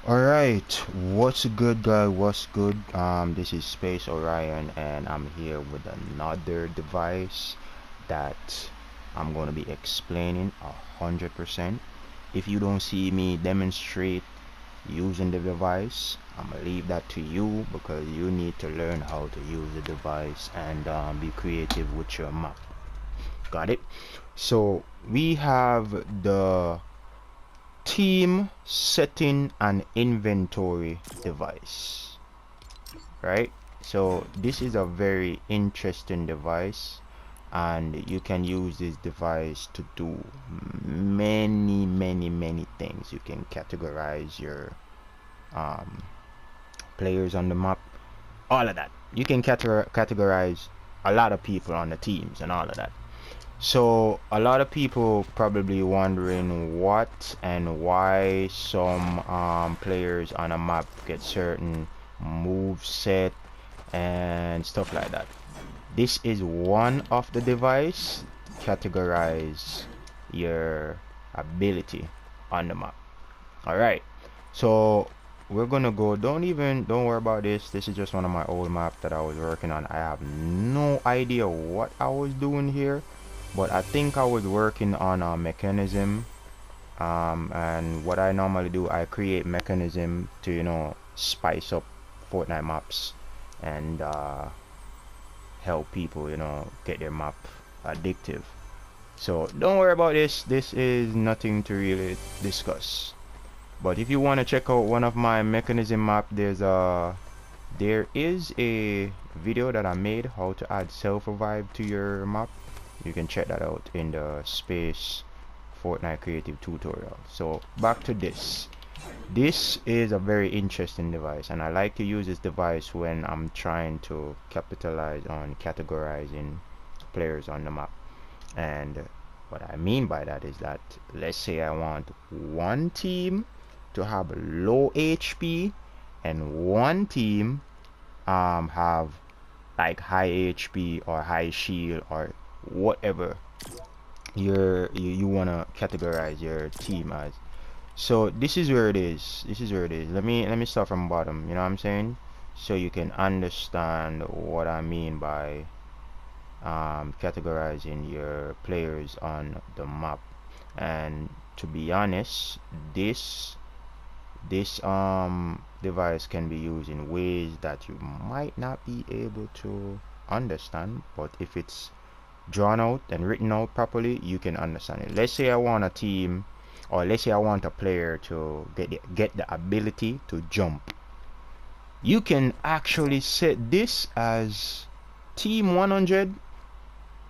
Alright, what's good guy, what's good? This is Space Orion and I'm here with another device that I'm going to be explaining 100%. If you don't see me demonstrate using the device, I'm gonna leave that to you because you need to learn how to use the device and be creative with your map. Got it? So we have the team setting and inventory device, right? So this is a very interesting device and you can use this device to do many things. You can categorize your players on the map, all of that. You can categorize a lot of people on the teams and all of that. So a lot of people probably wondering what and why some players on a map get certain move set and stuff like that. This is one of the device categorize your ability on the map. All right, so we're gonna go. Don't worry about this. This is just one of my old maps that I was working on. I have no idea what I was doing here, but I think I was working on a mechanism. And what I normally do, I create mechanism to, you know, spice up Fortnite maps and help people, you know, get their map addictive. So don't worry about this. This is nothing to really discuss. But if you want to check out one of my mechanism map, there is a video that I made how to add self-revive to your map. You can check that out in the Space Fortnite Creative tutorial. So back to this. This is a very interesting device and I like to use this device when I'm trying to capitalize on categorizing players on the map. And what I mean by that is that, let's say I want one team to have low HP and one team have like high HP or high shield or whatever you want to categorize your team as. So this is where it is. Let me start from bottom, you know what I'm saying, so you can understand what I mean by categorizing your players on the map. And to be honest, this device can be used in ways that you might not be able to understand, but if it's drawn out and written out properly, you can understand it. Let's say I want a team, or let's say I want a player to get the ability to jump. You can actually set this as team 100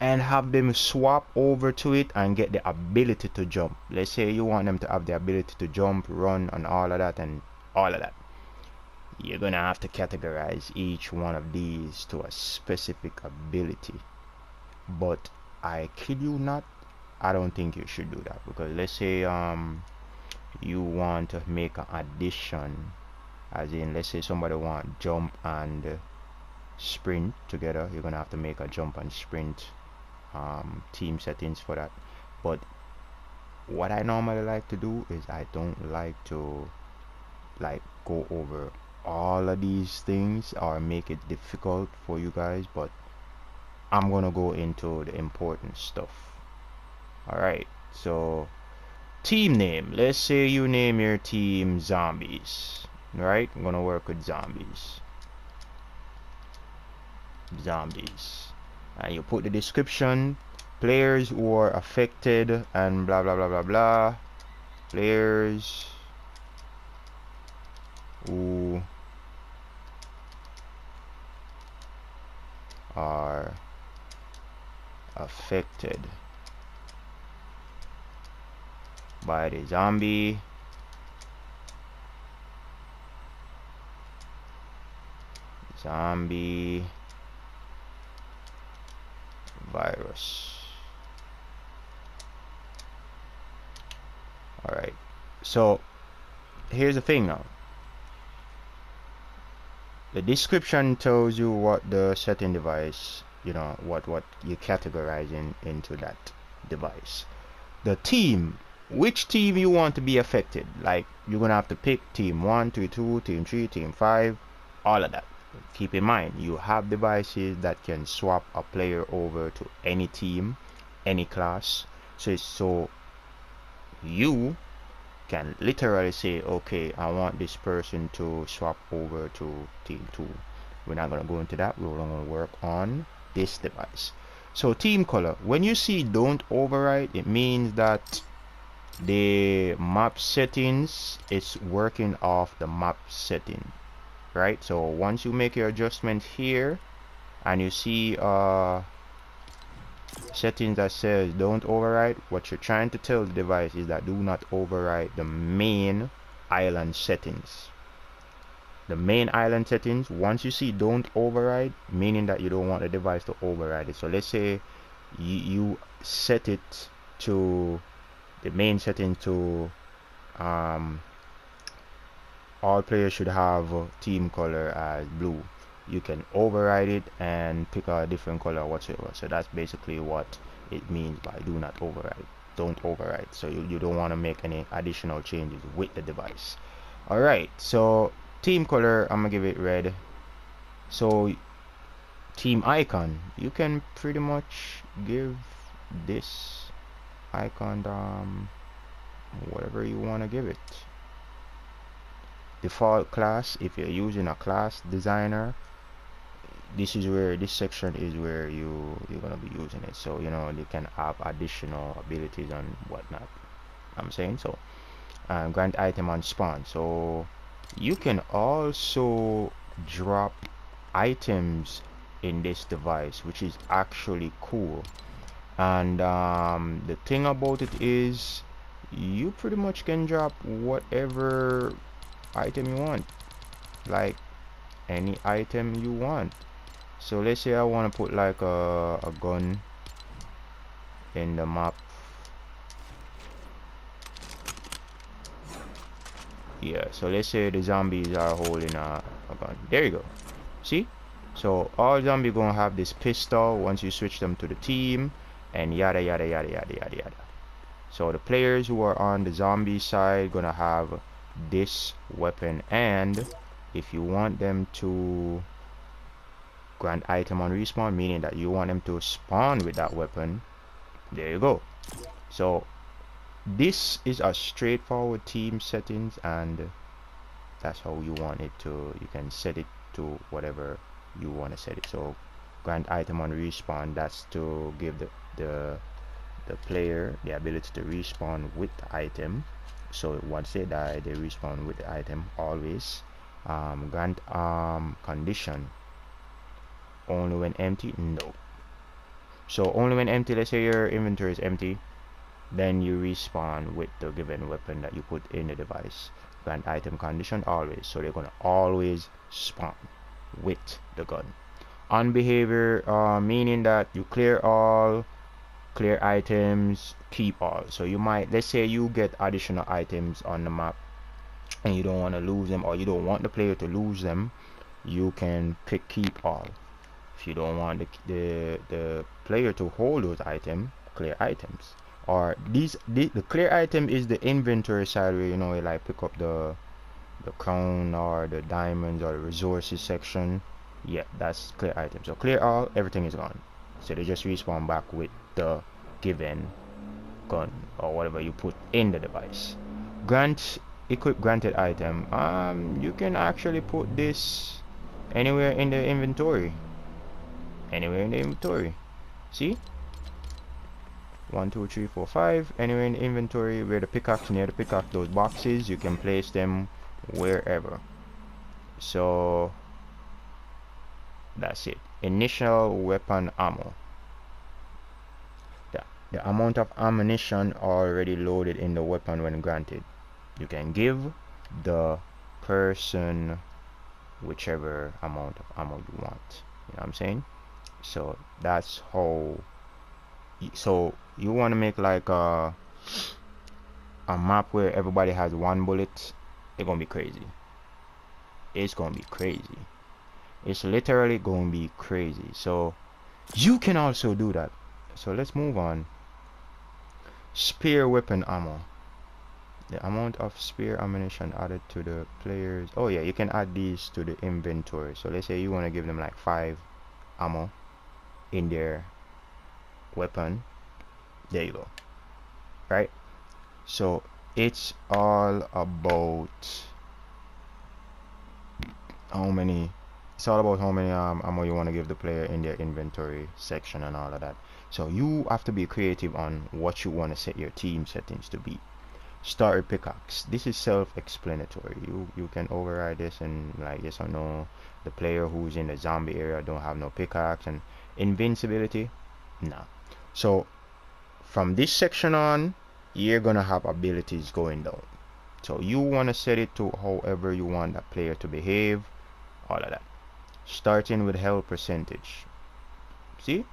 and have them swap over to it and get the ability to jump. Let's say you want them to have the ability to jump, run, and all of that and all of that. You're gonna have to categorize each one of these to a specific ability. But I kid you not, I don't think you should do that, because let's say you want to make an addition, as in let's say somebody want jump and sprint together. You're gonna have to make a jump and sprint team settings for that. But what I normally like to do is I don't like to like go over all of these things or make it difficult for you guys, but I'm gonna go into the important stuff. Alright, so team name. Let's say you name your team Zombies. Right? I'm gonna work with Zombies. And you put the description, players who are affected and blah blah blah blah blah. Players who are affected by the zombie virus. Alright, so here's the thing now. The description tells you what the setting device, you know, what you categorizing into that device. The team which team you want to be affected. Like, you're gonna have to pick team 1, team 2, team 3, team 5, all of that. Keep in mind, you have devices that can swap a player over to any team, any class. So you can literally say, okay, I want this person to swap over to team 2. We're not going to go into that. We're going to work on this device. So team color, when you see don't override, it means that the map settings is working off the map setting, right? So once you make your adjustment here and you see settings that says don't override, what you're trying to tell the device is that do not override the main island settings. The main island settings, once you see don't override, meaning that you don't want the device to override it. So let's say you set it to the main setting to all players should have team color as blue. You can override it and pick a different color whatsoever. So that's basically what it means by do not override. Don't override. So you don't want to make any additional changes with the device. Alright, so team color, I'm gonna give it red. So team icon, you can pretty much give this icon whatever you want to give it. Default class, if you're using a class designer, this is where this section is where you're gonna be using it. So you know you can have additional abilities and whatnot. I'm saying so. Grant item on spawn, so you can also drop items in this device, which is actually cool. And the thing about it is you pretty much can drop whatever item you want, like any item you want. So let's say I want to put like a gun in the map. Yeah, so let's say the zombies are holding a gun. There you go. See? So all zombies gonna have this pistol once you switch them to the team, and yada yada yada yada yada yada. So the players who are on the zombie side gonna have this weapon, and if you want them to grant item on respawn, meaning that you want them to spawn with that weapon, there you go. So this is a straightforward team settings, and that's how you want it to. You can set it to whatever you want to set it. So grant item on respawn, that's to give the player the ability to respawn with the item. So once they die, they respawn with the item always. Grant condition, only when empty, no. So only when empty, let's say your inventory is empty, then you respawn with the given weapon that you put in the device. Grant item condition, always. So they're gonna always spawn with the gun. On behavior, meaning that you clear all, clear items, keep all. So you might, let's say you get additional items on the map and you don't want to lose them, or you don't want the player to lose them, you can pick keep all. If you don't want the player to hold those items, clear items. Or the clear item is the inventory side where you know you like pick up the crown or the diamonds or the resources section. Yeah, that's clear item. So clear all, everything is gone. So they just respawn back with the given gun or whatever you put in the device. Grant equip granted item. You can actually put this anywhere in the inventory. Anywhere in the inventory. See? 1 2 3 4 5. Anywhere in the inventory where the pickaxe, near the pickaxe, those boxes, you can place them wherever. So that's it. Initial weapon ammo. The amount of ammunition already loaded in the weapon when granted. You can give the person whichever amount of ammo you want. You know what I'm saying? So that's how. So you want to make like a map where everybody has one bullet. It's gonna be crazy. It's gonna be crazy. It's literally gonna be crazy. So you can also do that. So let's move on. Spear weapon ammo. The amount of spare ammunition added to the players. Oh yeah, you can add these to the inventory. So let's say you want to give them like 5 ammo in their weapon. There you go. Right? So it's all about how many ammo you want to give the player in their inventory section and all of that. So you have to be creative on what you want to set your team settings to be. Starter pickaxe. This is self-explanatory. You can override this and like yes or no. The player who's in the zombie area don't have no pickaxe. And invincibility, nah. So from this section on, you're gonna have abilities going down. So you want to set it to however you want that player to behave, all of that. Starting with health percentage. See?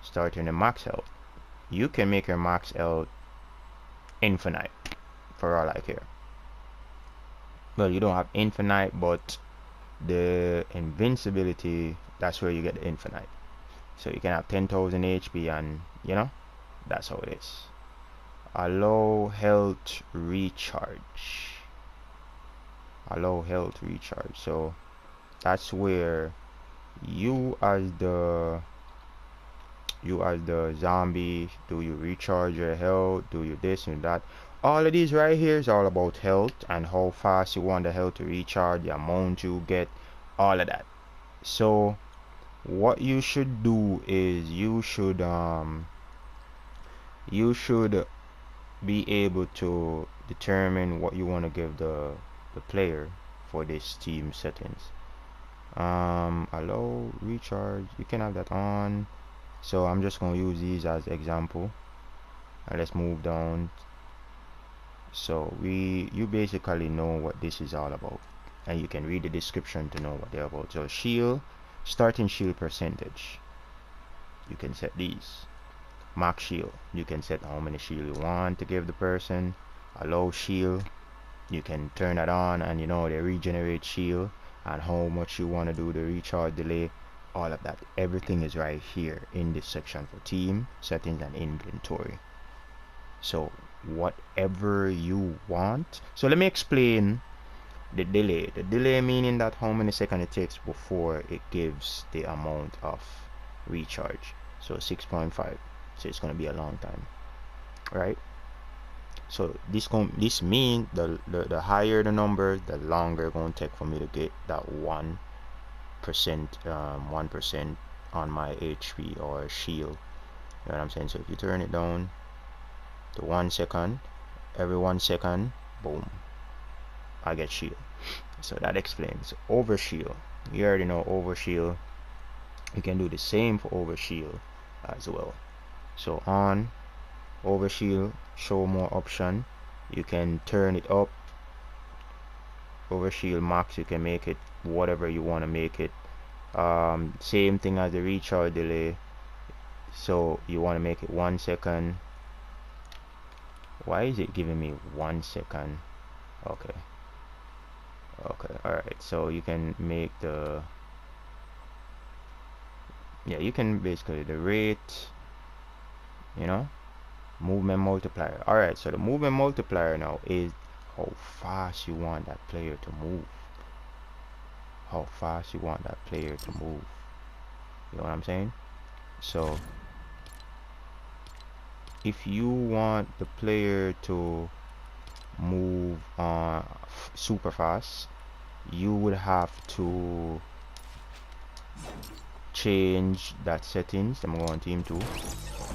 Starting the max health. You can make your max health infinite for all I care. Well, you don't have infinite, but the invincibility, that's where you get the infinite. So you can have 10,000 HP and you know, that's how it is. Allow health recharge. Allow health recharge. So that's where you as the zombie, do you recharge your health, do you this and that. All of these right here is all about health and how fast you want the health to recharge, the amount you get, all of that. So what you should do is you should be able to determine what you want to give the player for this team settings. Allow recharge, you can have that on. So I'm just going to use these as example, and let's move down. So you basically know what this is all about, and you can read the description to know what they're about. So shield, starting shield percentage, you can set these. Max shield, you can set how many shield you want to give the person. Allow shield, you can turn that on, and you know they regenerate shield, and how much you want to do the recharge delay, all of that. Everything is right here in this section for team settings and inventory. So whatever you want. So let me explain the delay. The delay meaning that how many seconds it takes before it gives the amount of recharge. So 6.5. So it's going to be a long time, right? So this means the higher the number, the longer it's going to take for me to get that 1% 1% on my HP or shield. You know what I'm saying? So if you turn it down to 1 second, every 1 second, boom, I get shield. So that explains overshield. You already know overshield. You can do the same for overshield as well. So on overshield, show more option. You can turn it up. Overshield max, you can make it whatever you want to make it. Same thing as the recharge delay. So you want to make it 1 second. Why is it giving me 1 second? Okay, all right. So you can make the, yeah, you can basically the rate, you know, movement multiplier. All right, so the movement multiplier now is how fast you want that player to move. How fast you want that player to move. You know what I'm saying? So if you want the player to move super fast, you would have to change that settings. I'm going on team 2.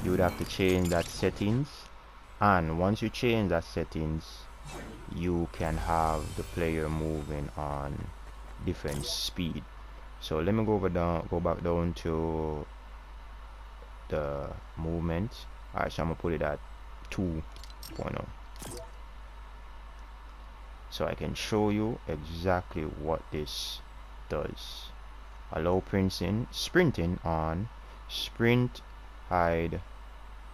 You would have to change that settings, and once you change that settings, you can have the player moving on different speed. So let me go back down to the movement. Alright, so I'm gonna put it at 2.0 so I can show you exactly what this does. Allow sprinting on, sprint, hide,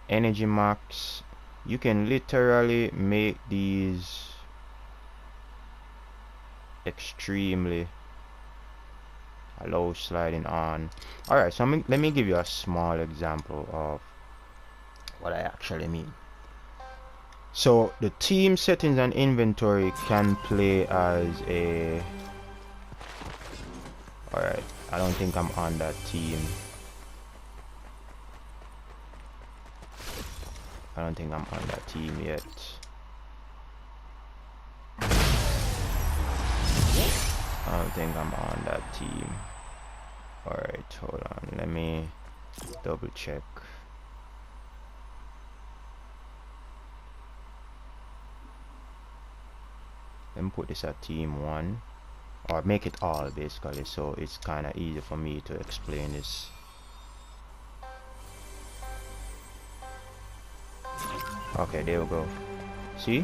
energy max. You can literally make these extremely. Allow sliding on. Alright, so let me give you a small example of what I actually mean. So the team settings and inventory can play as a... Alright, I don't think I'm on that team. I don't think I'm on that team yet. I don't think I'm on that team. Alright, hold on. Let me double check. Let me put this at team 1. Or make it all basically, so it's kind of easy for me to explain this. Okay, there we go. See?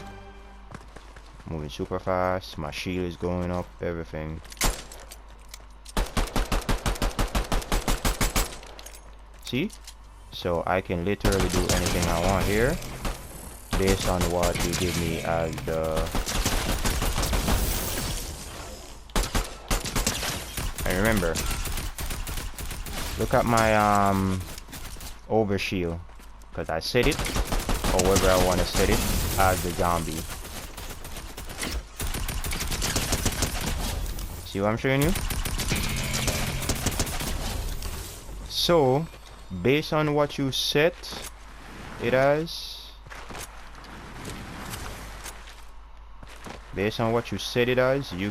Moving super fast. My shield is going up. Everything. See? So I can literally do anything I want here based on what you give me as the... And remember, look at my overshield, because I set it however I want to set it as the zombie. See what I'm showing you? So based on what you set it as, you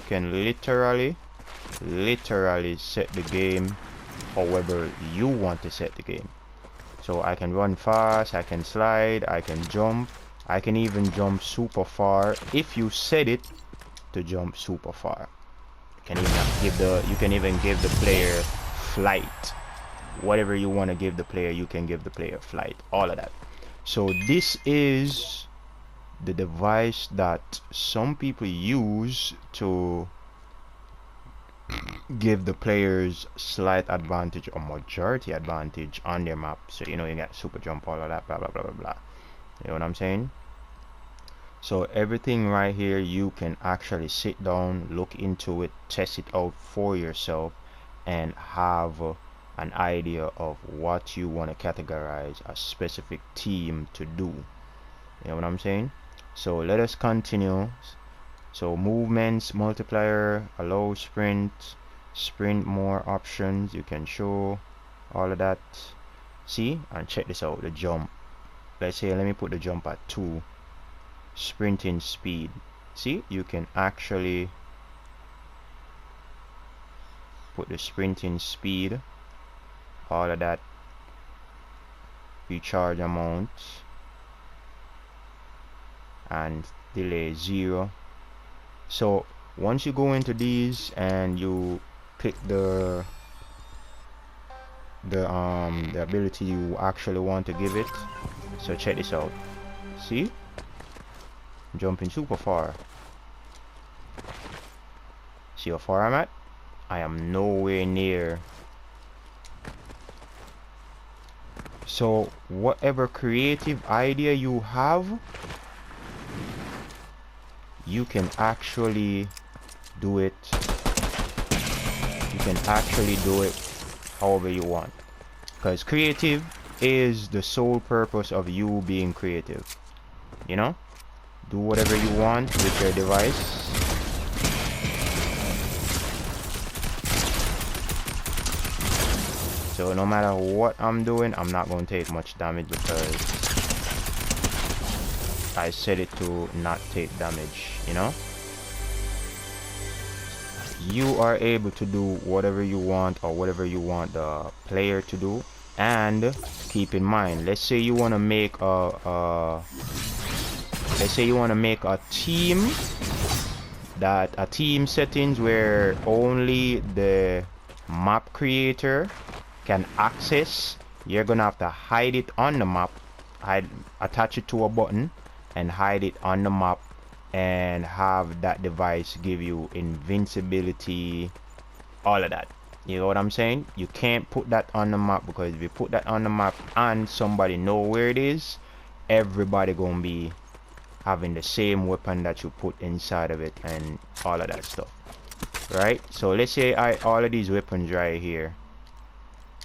can literally set the game however you want to set the game. So I can run fast, I can slide, I can jump, I can even jump super far if you set it to jump super far. You can even give the player flight. Whatever you want to give the player, you can give the player flight. All of that. So this is the device that some people use to give the players slight advantage or majority advantage on their map. So you know, you get super jump, all of that, blah blah blah blah blah. You know what I'm saying? So everything right here, you can actually sit down, look into it, test it out for yourself, and have an idea of what you want to categorize a specific team to do. You know what I'm saying? So let us continue. So movements, multiplier, allow sprint, sprint more options, you can show all of that. See, and check this out, the jump. Let's say, let me put the jump at 2. Sprinting speed. See, you can actually put the sprinting speed, all of that, recharge amount, and delay 0. So once you go into these and you pick the ability you actually want to give it, so check this out. See, jumping super far. See how far I'm at? I am nowhere near. So whatever creative idea you have, you can actually do it. You can actually do it however you want, because creative is the sole purpose of you being creative. You know, do whatever you want with your device. So no matter what I'm doing, I'm not going to take much damage because I set it to not take damage, you know? You are able to do whatever you want or whatever you want the player to do. And keep in mind, let's say you want to make a team, that a team settings where only the map creator can access. You're gonna have to hide it on the map, attach it to a button and hide it on the map, and have that device give you invincibility, all of that. You know what I'm saying? You can't put that on the map, because if you put that on the map and somebody know where it is, everybody gonna be having the same weapon that you put inside of it and all of that stuff, right? So let's say all of these weapons right here,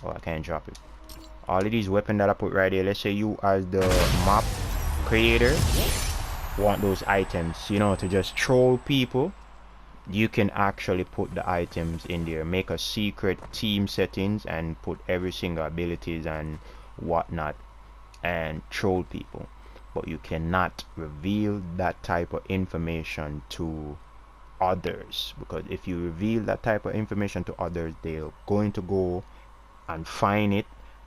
oh, I can't drop it. All of these weapons that I put right here, let's say you as the map creator, want those items, you know, to just troll people, you can actually put the items in there, make a secret team settings and put every single abilities and whatnot and troll people. But you cannot reveal that type of information to others, because if you reveal that type of information to others, they're going to go and find it,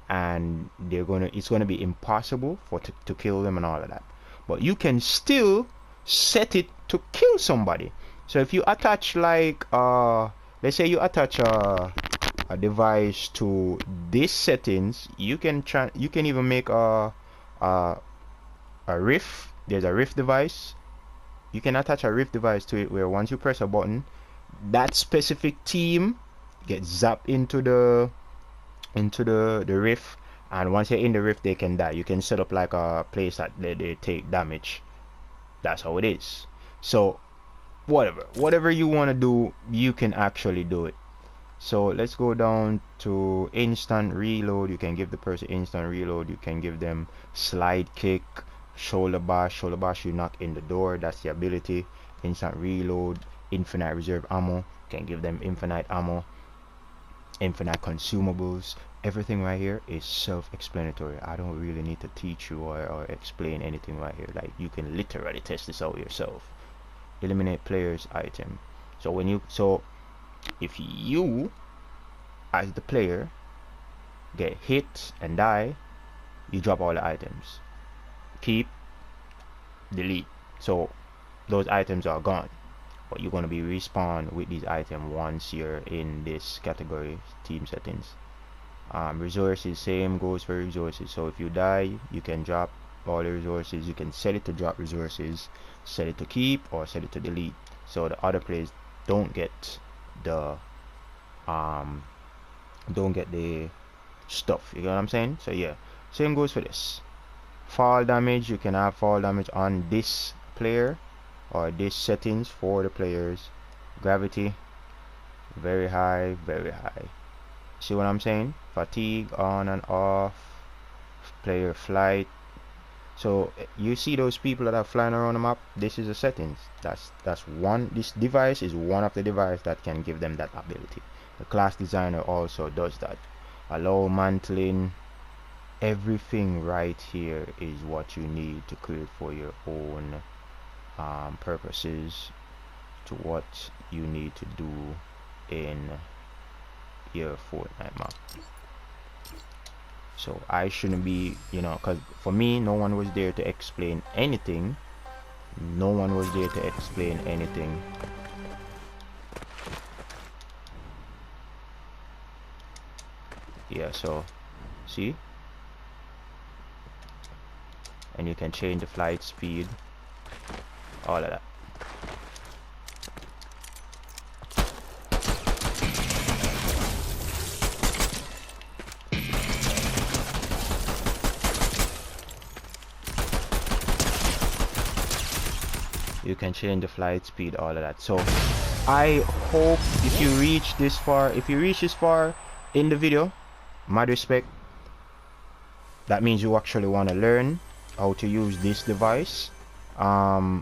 and it's gonna be impossible to kill them and all of that. But you can still set it to kill somebody. So if you attach like let's say you attach a device to this settings, you can even make a rift. There's a rift device. You can attach a rift device to it where once you press a button, that specific team gets zapped into the rift, and once you're in the rift they can die. You can set up like a place that they take damage. That's how it is. So whatever you want to do, you can actually do it. So let's go down to instant reload. You can give the person instant reload. You can give them slide kick, shoulder bash. Shoulder bash, you knock in the door. That's the ability. Instant reload, infinite reserve ammo. You can give them infinite ammo, infinite consumables. Everything right here is self-explanatory. I don't really need to teach you or explain anything right here. Like, you can literally test this out yourself. Eliminate player's item. So if you as the player get hit and die, you drop all the items. Keep, delete. So those items are gone, but you're going to be respawned with these items once you're in this category, team settings. Resources, same goes for resources. So if you die, you can drop all the resources. You can set it to drop resources, set it to keep, or set it to delete, so the other players don't get the stuff. You know what I'm saying? So yeah, same goes for this. Fall damage, you can have fall damage on this player or this settings for the players. Gravity, very high, very high. See what I'm saying? Fatigue, on and off. Player flight. So you see those people that are flying around the map, this is the settings. That's one. This device is one of the devices that can give them that ability. The class designer also does that. Allow mantling. Everything right here is what you need to create for your own purposes, to what you need to do in your Fortnite map. So I shouldn't be, you know, because for me, no one was there to explain anything. No one was there to explain anything. Yeah, so see, and you can change the flight speed, all of that. You can change the flight speed, all of that. So I hope if you reach this far in the video, mad respect. That means you actually want to learn how to use this device. Yeah,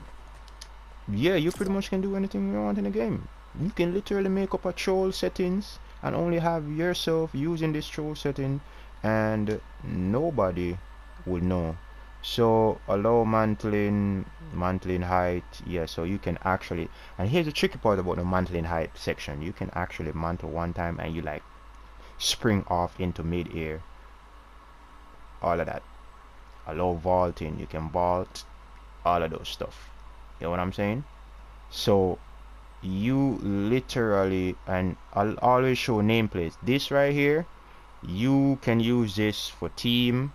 you pretty much can do anything you want in the game. You can literally make up a troll settings and only have yourself using this troll setting, and nobody will know. So allow mantling height. Yeah, so you can actually, and here's the tricky part about the mantling height section, you can actually mantle one time and you like spring off into mid-air, all of that. Allow vaulting, you can vault, all of those stuff. You know what I'm saying? So you literally, and I'll always show nameplates. This right here, you can use this for team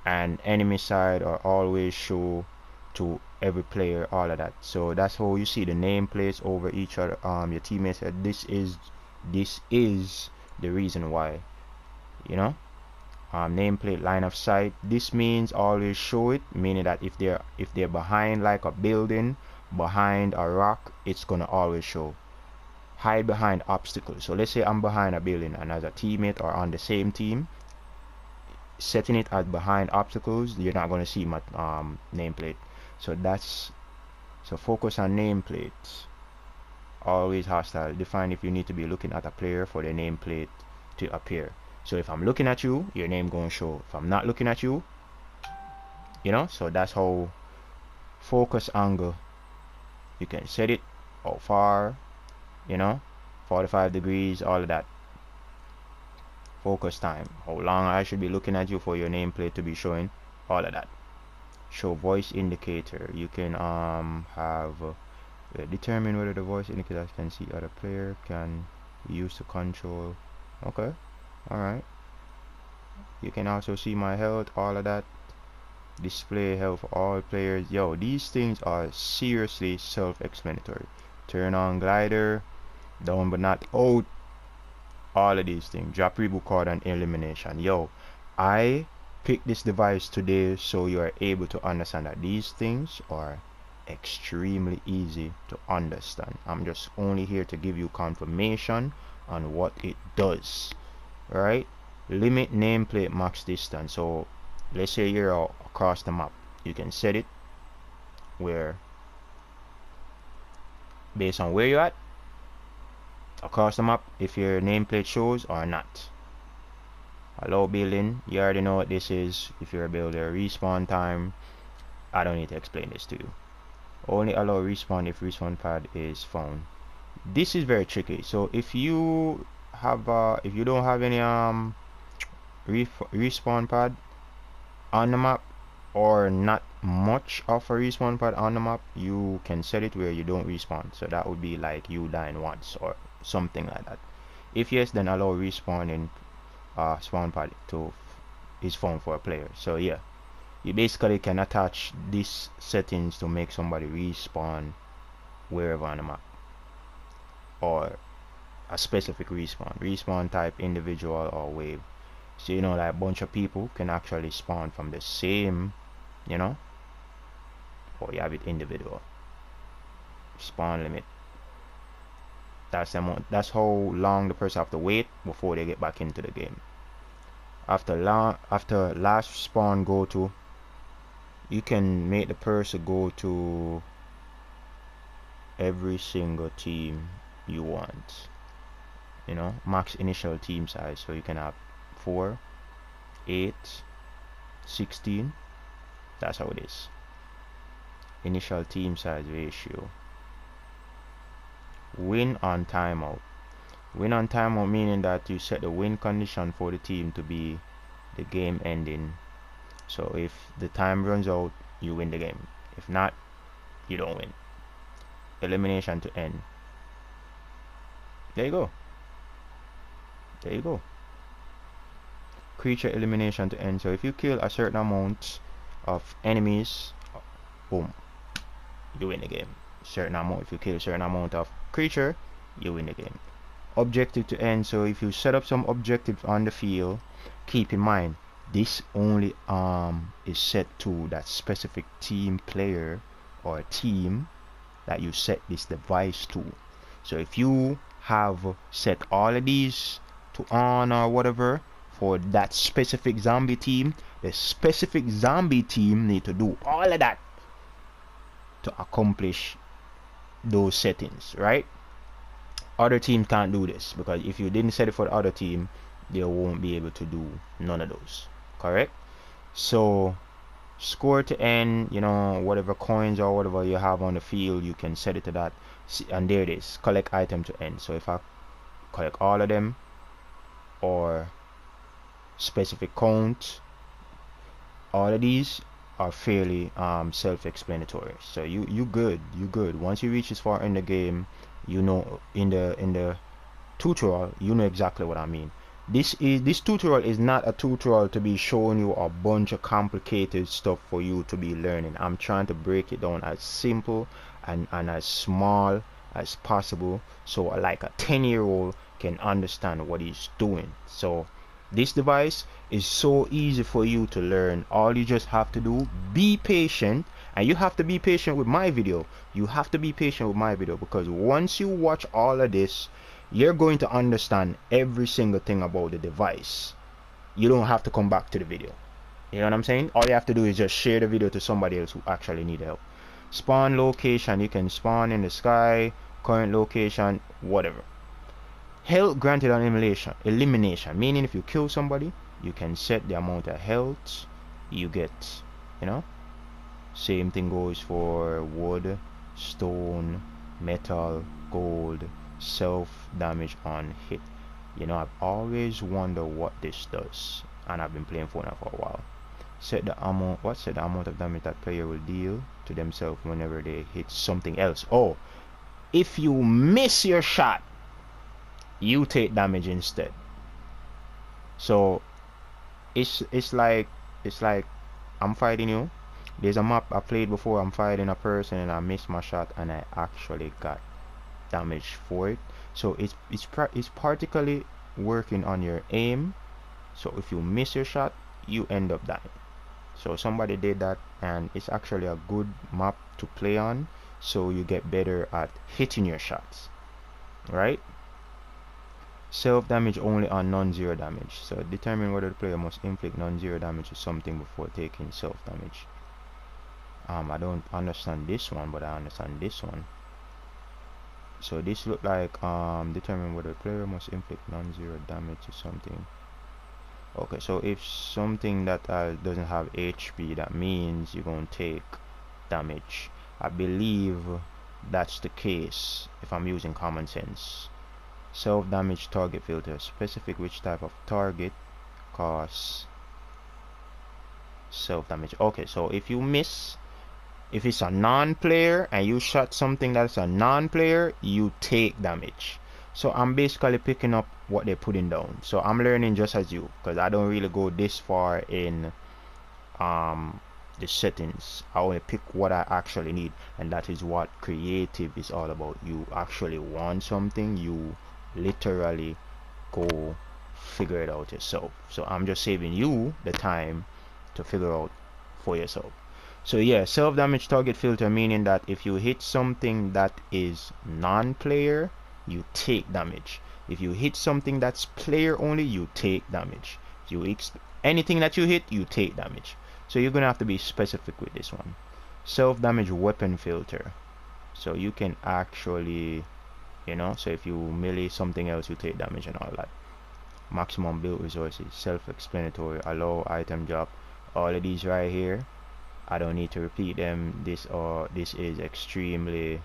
and enemy side, or always show to every player, all of that. So that's how you see the nameplates over each other. Your teammates said this is the reason why, you know. Nameplate line of sight, this means always show it, meaning that if they're behind like a building, behind a rock, it's gonna always show. Hide behind obstacles. So let's say I'm behind a building, and as a teammate or on the same team, setting it as behind obstacles, you're not going to see my nameplate. So that's So focus on nameplates. Always hostile. Define if you need to be looking at a player for the nameplate to appear. So if I'm looking at you, your name gonna show. If I'm not looking at you, you know, so that's how focus angle. You can set it how far, you know, 45 degrees, all of that. Focus time, how long I should be looking at you for your nameplate to be showing, all of that. Show voice indicator. You can have determine whether the voice indicator can see other player, can be used to control. Okay, all right. You can also see my health, all of that. Display health for all players. Yo, these things are seriously self-explanatory. Turn on glider, down but not out. All of these things. Drop reboot card and elimination. Yo, I picked this device today so you are able to understand that these things are extremely easy to understand. I'm just only here to give you confirmation on what it does. Right? Limit nameplate max distance. So let's say you're across the map, you can set it where based on where you're at across the map, if your nameplate shows or not. Allow building, you already know what this is. If you're a builder, respawn time, I don't need to explain this to you. Only allow respawn if respawn pad is found. This is very tricky. So if you have if you don't have any respawn pad on the map, or not much of a respawn pad on the map, you can set it where you don't respawn. So that would be like you dying once or something like that. If yes, then allow respawn in spawn pad to is found for a player. So yeah, you basically can attach these settings to make somebody respawn wherever on the map, or a specific respawn type, individual or wave. So you know, like a bunch of people can actually spawn from the same, you know, or you have it individual. Spawn limit. That's the amount. That's how long the person have to wait before they get back into the game. After last spawn go to, you can make the person go to every single team you want. You know, max initial team size. So you can have 4, 8, 16. That's how it is. Initial team size ratio. Win on timeout. Win on timeout meaning that you set the win condition for the team to be the game ending. So if the time runs out, you win the game. If not, you don't win. Elimination to end. There you go. There you go. Creature elimination to end. So if you kill a certain amount of enemies, boom, you win the game. Certain amount. If you kill a certain amount of creature, you win the game. Objective to end. So if you set up some objectives on the field, keep in mind this only is set to that specific team player or team that you set this device to. So if you have set all of these to on or whatever for that specific zombie team, the specific zombie team need to do all of that to accomplish those settings, right? Other teams can't do this, because if you didn't set it for the other team, they won't be able to do none of those, correct? So score to end, you know, whatever coins or whatever you have on the field, you can set it to that. And there it is, collect item to end. So if I collect all of them, or specific count, all of these are fairly self-explanatory. So you good. Once you reach this far in the game, you know, in the tutorial, you know exactly what I mean. This tutorial is not a tutorial to be showing you a bunch of complicated stuff for you to be learning. I'm trying to break it down as simple and as small as possible, so like a 10-year-old can understand what he's doing. So this device is so easy for you to learn. All you just have to do, be patient, and you have to be patient with my video. You have to be patient with my video, because once you watch all of this, you're going to understand every single thing about the device. You don't have to come back to the video. You know what I'm saying? All you have to do is just share the video to somebody else who actually need help. Spawn location, you can spawn in the sky, current location, whatever. Health granted on elimination, meaning if you kill somebody, you can set the amount of health you get, you know. Same thing goes for wood, stone, metal, gold, self damage on hit. You know, I've always wondered what this does, and I've been playing Fortnite for a while. Set the amount of damage that player will deal to themselves whenever they hit something else. Oh, if you miss your shot, you take damage instead. So it's like I'm fighting you. There's a map I played before. I'm fighting a person and I missed my shot and I actually got damage for it. So it's particularly working on your aim. So if you miss your shot, you end up dying. So somebody did that, and it's actually a good map to play on, so you get better at hitting your shots, right? Self damage only on non-zero damage. So determine whether the player must inflict non-zero damage to something before taking self damage. I don't understand this one, but I understand this one. So this look like determine whether the player must inflict non-zero damage to something. Okay, so if something that doesn't have HP, that means you're gonna take damage. I believe that's the case if I'm using common sense. Self damage target filter, specific which type of target cause self damage. Okay, so if you miss, if it's a non-player and you shot something that's a non-player, you take damage. So I'm basically picking up what they're putting down. So I'm learning just as you, because I don't really go this far in the settings. I only pick what I actually need, and that is what creative is all about. You actually want something, you literally go figure it out yourself. So I'm just saving you the time to figure out for yourself. So yeah, self damage target filter, meaning that if you hit something that is non-player, you take damage. If you hit something that's player only, you take damage. If you anything that you hit, you take damage. So you're gonna have to be specific with this one. Self damage weapon filter, so you can actually, you know, so if you melee something else, you take damage and all that. Maximum build resources, self-explanatory. Allow item drop. All of these right here, I don't need to repeat them. This is extremely,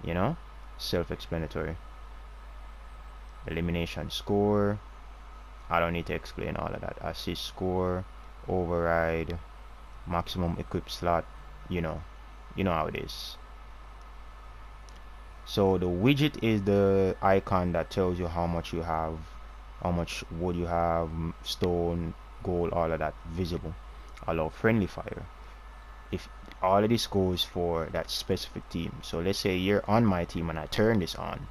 you know, self-explanatory. Elimination score, I don't need to explain all of that. Assist score, override, maximum equip slot, you know how it is. So the widget is the icon that tells you how much you have, how much wood you have, stone, gold, all of that visible. Allow friendly fire. If all of this goes for that specific team, so let's say you're on my team and I turn this on,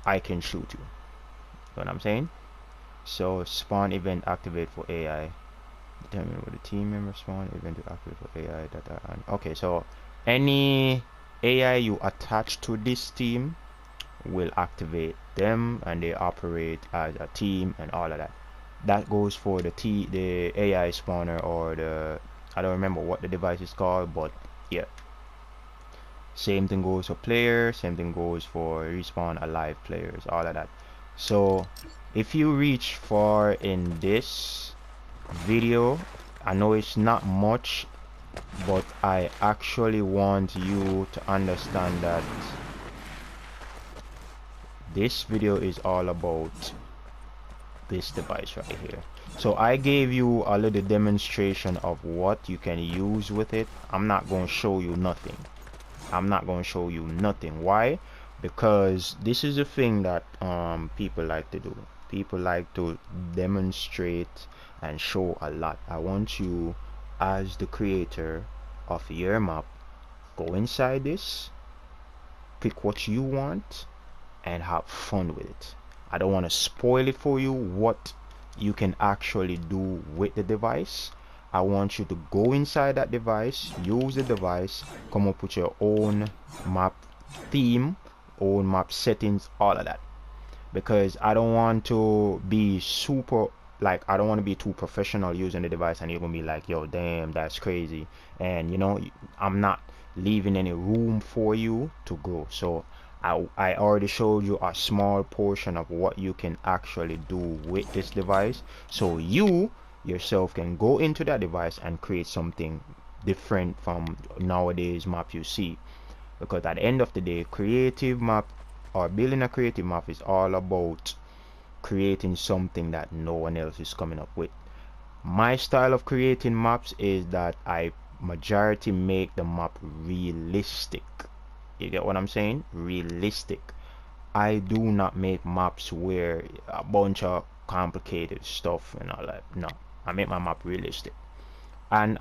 I can shoot you. You know what I'm saying? So spawn event activate for AI. Determine what the team member spawn event to activate for AI that are on. Okay, so any AI you attach to this team will activate them, and they operate as a team and all of that. That goes for the AI spawner, or the, I don't remember what the device is called, but yeah. Same thing goes for players, same thing goes for respawn alive players, all of that. So if you reach far in this video, I know it's not much, but I actually want you to understand that this video is all about this device right here. So I gave you a little demonstration of what you can use with it. I'm not going to show you nothing. Why? Because this is a thing that people like to do. People like to demonstrate and show a lot. I want you, as the creator of your map, go inside this, pick what you want, and have fun with it. I don't want to spoil it for you what you can actually do with the device. I want you to go inside that device, use the device, come up with your own map theme, own map settings, all of that. Because I don't want to be super, like, I don't want to be too professional using the device and you're gonna be like, yo, damn, that's crazy. And you know, I'm not. leaving any room for you to grow. So I already showed you a small portion of what you can actually do with this device, so you yourself can go into that device and create something different from nowadays map you see. Because at the end of the day, creative map or building a creative map is all about creating something that no one else is coming up with. My style of creating maps is that I majority make the map realistic. You get what I'm saying? Realistic. I do not make maps where a bunch of complicated stuff and all that. No, I make my map realistic. And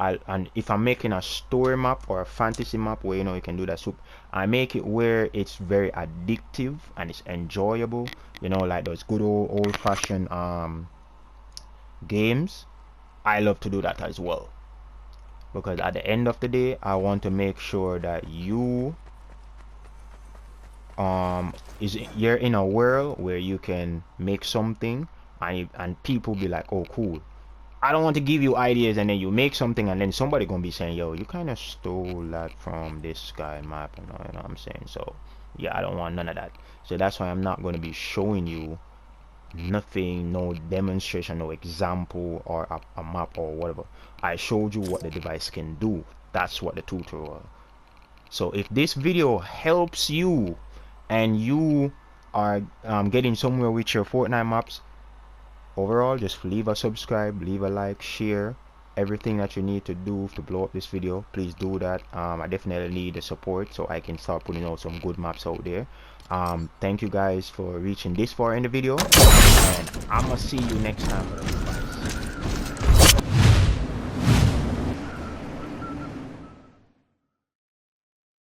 if I'm making a story map or a fantasy map where you can do that, so I make it where it's very addictive and it's enjoyable. Like those good old fashioned games. I love to do that as well, because at the end of the day, I want to make sure that you're in a world where you can make something and people be like, oh cool. I don't want to give you ideas and then you make something and then somebody gonna be saying, yo, you kind of stole that from this guy map, you know what I'm saying? So yeah, I don't want none of that. So that's why I'm not going to be showing you nothing, no demonstration, no example or a map or whatever. I showed you what the device can do. That's what the tutorial. So if this video helps you and you are getting somewhere with your Fortnite maps, overall, just leave a subscribe, leave a like, share everything that you need to do to blow up this video. Please do that. I definitely need the support so I can start putting out some good maps out there. Thank you guys for reaching this far in the video, and I'm gonna see you next time.